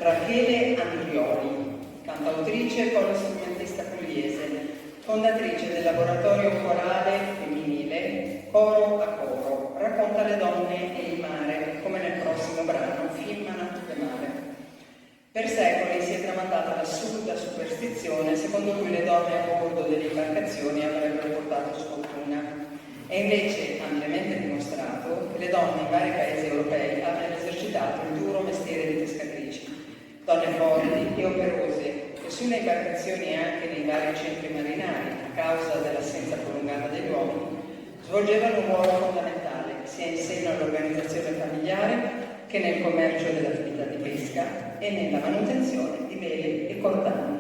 Rachele Andrioli, cantautrice e polistrumentista pugliese, fondatrice del laboratorio corale femminile Coro a Coro, racconta le donne e il mare, come nel prossimo brano Fimmana de Mare. Per secoli si è tramandata l'assurda superstizione secondo cui le donne a bordo delle imbarcazioni avrebbero portato sfortuna. È invece ampiamente dimostrato che le donne in vari paesi europei abbiano esercitato il duro mestiere di pescatrici. Donne forti e operose, che sulle imbarcazioni e anche nei vari centri marinari, a causa dell'assenza prolungata degli uomini, svolgevano un ruolo fondamentale sia in seno all'organizzazione familiare che nel commercio dell'attività di pesca e nella manutenzione di vele e cordate.